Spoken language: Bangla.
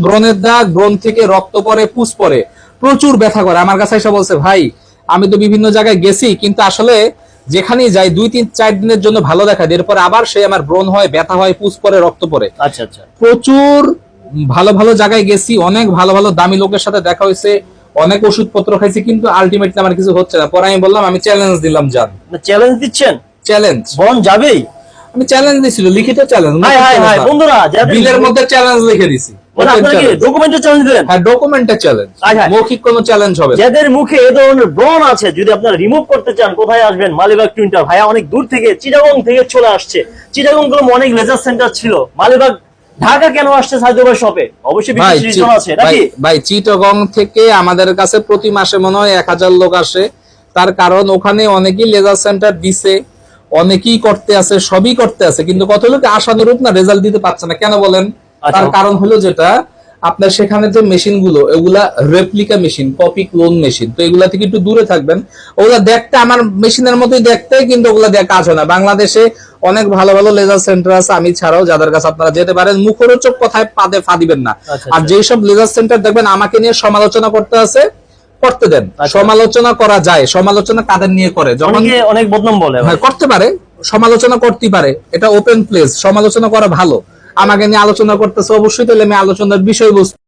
ব্রণের দাগ, ব্রণ থেকে রক্ত পড়ে, পুষ পড়ে, প্রচুর ব্যথা করে। আমার কাছে এসে বলছে, ভাই আমি তো বিভিন্ন জায়গায় গেছি, কিন্তু আসলে যেখানেই যাই 2-3-4 দিনের জন্য ভালো দেখা যায়, এরপর আবার সে আমার ব্রণ হয়, ব্যথা হয়, পুষ পড়ে, রক্ত পড়ে। আচ্ছা আচ্ছা। প্রচুর ভালো ভালো জায়গায় গেছি, অনেক ভালো ভালো দামি লোকের সাথে দেখা হয়েছে, অনেক ওষুধপত্র খাইছি, কিন্তু আলটিমেটলি আমার কিছু হচ্ছে না। পরে আমি বললাম, আমি চ্যালেঞ্জ দিলাম, যান চ্যালেঞ্জ দিচ্ছেন? চ্যালেঞ্জ ব্রণ যাবেই? আমি চ্যালেঞ্জ দিছিল, লিখিত চ্যালেঞ্জ, হাই হাই হাই বন্ধুরা, বিলের মধ্যে চ্যালেঞ্জ লিখে দিছি। ডকুমেন্টে চ্যালেঞ্জ দিলেন? হ্যাঁ, ডকুমেন্টে চ্যালেঞ্জ, মৌখিক কোনো চ্যালেঞ্জ হবে। যাদের মুখে এ ধরনের ব্রণ আছে, যদি আপনারা রিমুভ করতে চান, কোথায় আসবেন? মালিবাগ টুইন্টার। ভাইয়া অনেক দূর থেকে, চিটাগং থেকে চলে আসছে। চিটাগং গুলো অনেক লেজার সেন্টার ছিল, মালিবাগ ঢাকা কেন আসছে সাইদুল ভাই শপে? অবশ্যই বিশেষ রিজন আছে নাকি ভাই? চিটাগং থেকে আমাদের কাছে প্রতি মাসে মনে হয় 1000 লোক আসে। তার কারণ ওখানে অনেকেই লেজার সেন্টার দিছে, অনেকেই করতে আছে, সবই করতে আছে, কিন্তু কত লোক আশানুরূপ না, রেজাল্ট দিতে পারছে না। কেন বলেন? তার কারণ হলো যেটা, আপনার সেখানে যে মেশিন গুলো, এগুলা replica machine, copy clone machine, তো এগুলা থেকে একটু দূরে থাকবেন। ওগুলা দেখতে আমার মেশিনের মতোই দেখতে, কিন্তু ওগুলা দিয়ে কাজ হয় না। বাংলাদেশে অনেক ভালো ভালো লেজার সেন্টার আছে, আমি ছাড়াও, যাদের কাছে আপনারা যেতে পারেন। মুখরোচক কথায় পাদে ফা দিবেন না। আর যেসব লেজার সেন্টার দেখবেন আমাকে নিয়ে সমালোচনা করতে আছে, করতে দেন। সমালোচনা করা যায়, সমালোচনা কাদের নিয়ে করে? যখন অনেক বদনাম বলে, করতে পারে, সমালোচনা করতে পারে, এটা ওপেন প্লেস, সমালোচনা করা ভালো। আমাকে নিয়ে আলোচনা করতেছে, অবশ্যই তাহলে আমি আলোচনার বিষয়বস্তু